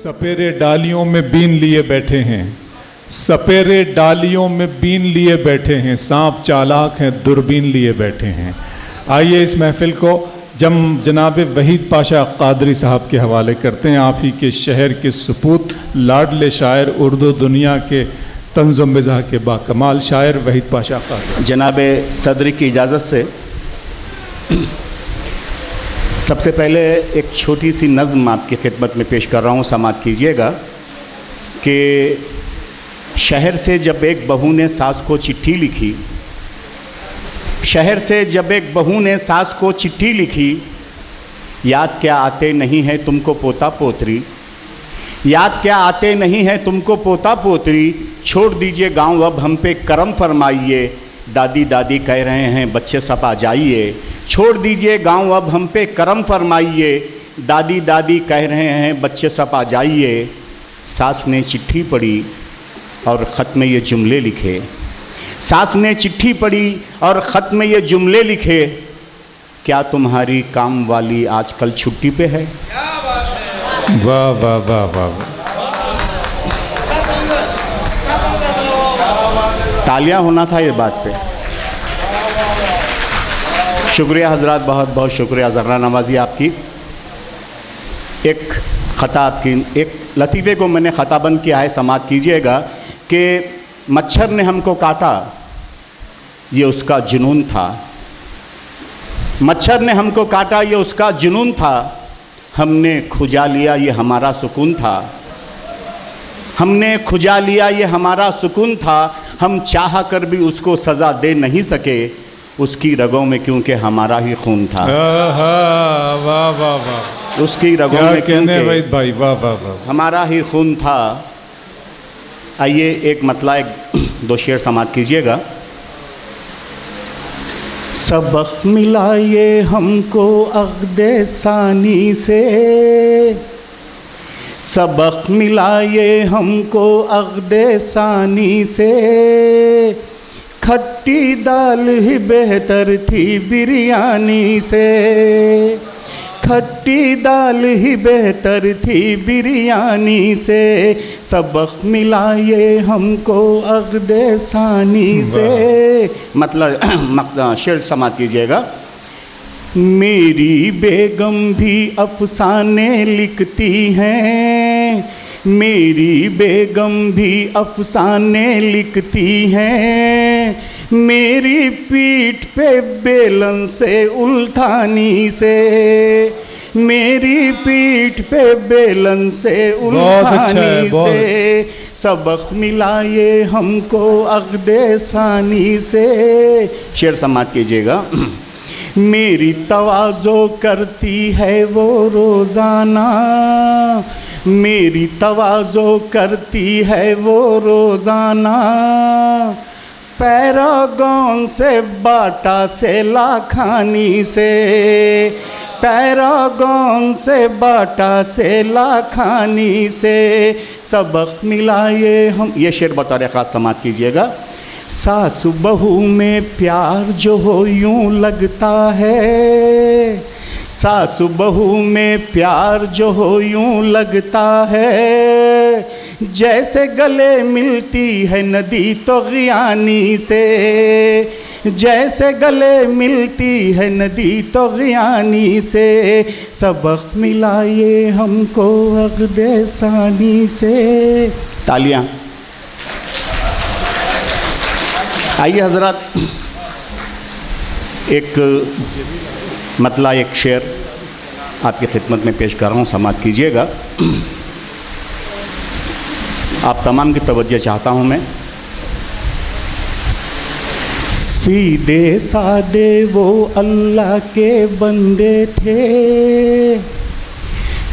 सपेरे डालियों में बीन लिए बैठे हैं, सपेरे डालियों में बीन लिए बैठे हैं, सांप चालाक हैं दूरबीन लिए बैठे हैं। आइए इस महफिल को जनाब वहीद पाशा कादरी साहब के हवाले करते हैं। आप ही के शहर के सपूत, लाडले शायर, उर्दू दुनिया के तंज़ मिज़ाह के बाकमाल शायर वहीद पाशा कादरी। जनाब सदर की इजाज़त से सबसे पहले एक छोटी सी नज़्म आपकी खिदमत में पेश कर रहा हूँ, समाअत कीजिएगा कि शहर से जब एक बहू ने सास को चिट्ठी लिखी, शहर से जब एक बहू ने सास को चिट्ठी लिखी, याद क्या आते नहीं है तुमको पोता पोतरी, याद क्या आते नहीं है तुमको पोता पोतरी, छोड़ दीजिए गांव अब हम पे करम फरमाइए, दादी दादी कह रहे हैं बच्चे सब आ जाइए, छोड़ दीजिए गांव अब हम पे करम फरमाइए, दादी दादी कह रहे हैं बच्चे सब आ जाइए। सास ने चिट्ठी पढ़ी और ख़त में ये जुमले लिखे, सास ने चिट्ठी पढ़ी और ख़त में ये जुमले लिखे, क्या तुम्हारी काम वाली आजकल छुट्टी पे है? वाह वाह वाह वाह, तालियां होना था ये बात पे। शुक्रिया हजरात, बहुत बहुत शुक्रिया, ज़र्रा नवाजी आपकी। एक ख़ता आपकी, एक लतीफ़े को मैंने ख़ताबंद किया है, समाअत कीजिएगा कि मच्छर ने हमको काटा ये उसका जुनून था, मच्छर ने हमको काटा ये उसका जुनून था, हमने खुजा लिया ये हमारा सुकून था, हमने खुजा लिया ये हमारा सुकून था, हम चाह कर भी उसको सज़ा दे नहीं सके, उसकी रगों में क्योंकि हमारा ही खून था। वाह वाह वाह, उसकी रगों में क्योंकि भाई वाह वाह वाह, हमारा ही खून था। आइए एक मतला एक दो शेर समाअत कीजिएगा। सबक मिला ये हमको अक़्दे सानी से, सबक मिला ये हमको अक़्दे सानी से, खट्टी दाल ही बेहतर थी बिरयानी से, खट्टी दाल ही बेहतर थी बिरयानी से, सबक मिला ये हमको अक़्दे सानी से। मतलब शेर समाअत कीजिएगा। मेरी बेगम भी अफ़साने लिखती हैं, मेरी बेगम भी अफ़साने लिखती हैं, मेरी पीठ पे बेलन से उल्टानी से, मेरी पीठ पे बेलन से उल्टानी से, सबक मिला ये हमको अक़्दे सानी से। शेर समाअत कीजिएगा। मेरी तवाज़ो करती है वो रोज़ाना, मेरी तवाज़ो करती है वो रोज़ाना, पैरागॉन से बाटा से लाखानी से, पैरागॉन से बाटा से लाखानी से, सबक मिला ये हम। ये शेर बतौर ख़ास समाअत कीजिएगा। सास बहू में प्यार जो हो यूं लगता है, सास बहू में प्यार जो हो यूं लगता है, जैसे गले मिलती है नदी तो गियानी से, जैसे गले मिलती है नदी तो गियानी से, सबक मिला ये हमको अक़्दे सानी से। तालियां। आइए हजरत एक मतला एक शेर आपकी खिदमत में पेश कर रहा हूँ, समाअत कीजिएगा। आप तमाम की तवज्जो चाहता हूँ मैं। सीधे सादे वो अल्लाह के बंदे थे,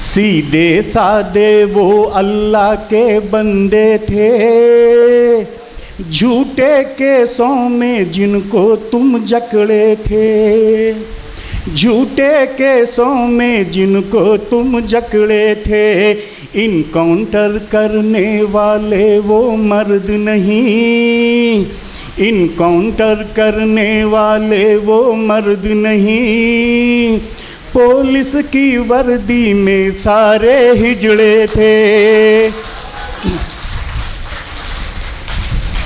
सीधे सादे वो अल्लाह के बंदे थे, झूठे केसों में जिनको तुम जकड़े थे, झूठे केसों में जिनको तुम जकड़े थे, इनकाउंटर करने वाले वो मर्द नहीं, इनकाउंटर करने वाले वो मर्द नहीं, पुलिस की वर्दी में सारे हिजड़े थे।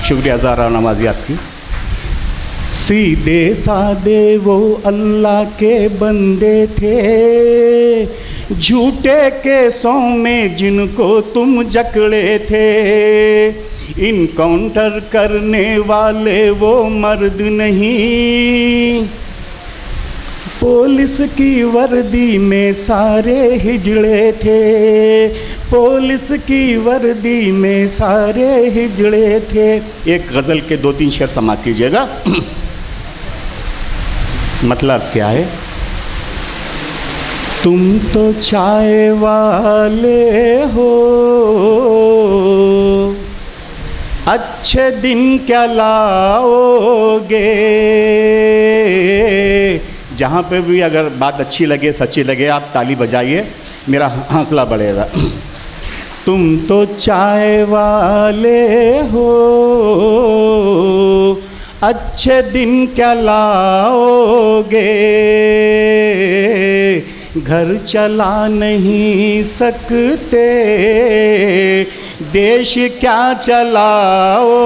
शुक्रिया ज़ारा नवाजी आपकी। सीधे सादे वो अल्लाह के बंदे थे, झूठे केसों में जिनको तुम जकड़े थे। इनकाउंटर करने वाले वो मर्द नहीं, पुलिस की वर्दी में सारे हिजड़े थे। पुलिस की वर्दी में सारे हिजड़े थे। एक गज़ल के 2-3 शेर समाप्त कीजिएगा। मतलब क्या है? तुम तो चाय वाले हो, अच्छे दिन क्या लाओगे। जहाँ पे भी अगर बात अच्छी लगे, सच्ची लगे, आप ताली बजाइए, मेरा हौसला बढ़ेगा। तुम तो चाय वाले हो, अच्छे दिन क्या लाओगे। घर चला नहीं सकते, देश क्या चलाओगे।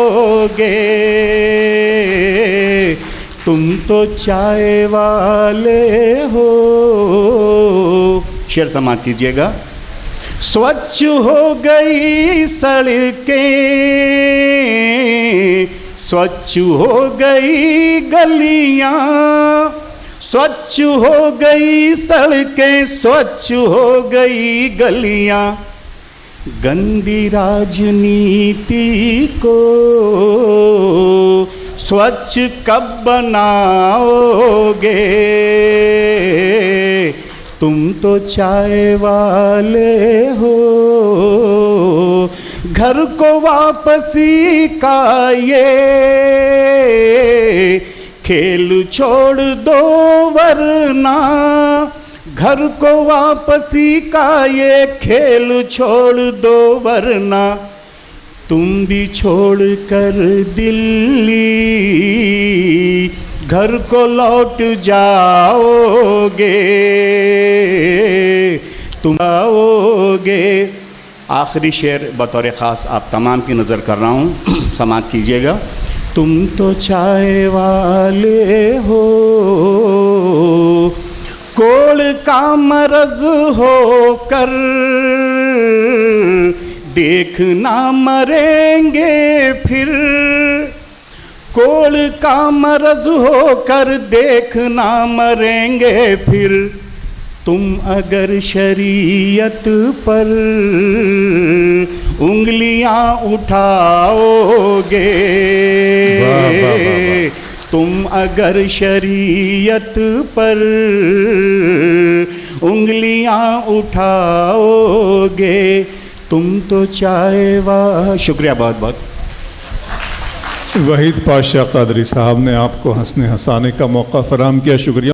तुम तो चाय वाले हो। शेर समाप्त कीजिएगा। स्वच्छ हो गई सड़कें, स्वच्छ हो गई गलियां, स्वच्छ हो गई सड़कें, स्वच्छ हो गई गलियां। गंदी राजनीति को स्वच्छ कब बनाओगे। तुम तो चाय वाले हो, घर को वापसी का ये खेल छोड़ दो वरना। घर को वापसी का ये खेल छोड़ दो वरना। तुम भी छोड़ कर दिल्ली घर को लौट जाओगे। तुम आओगे। आखिरी शेर बतौर ख़ास आप तमाम की नज़र कर रहा हूँ, समाप्त कीजिएगा। तुम तो चाय वाले हो, कोड़ का मरज हो कर देखना मरेंगे फिर। कोड़ का मरज हो कर देखना मरेंगे फिर। तुम अगर शरीयत पर उंगलियां उठाओगे, तुम अगर शरीयत पर उंगलियां उठाओगे, तुम तो चाहे। शुक्रिया बहुत बहुत। वहीद पाशा कादरी साहब ने आपको हंसने हंसाने का मौका फराहम किया, शुक्रिया।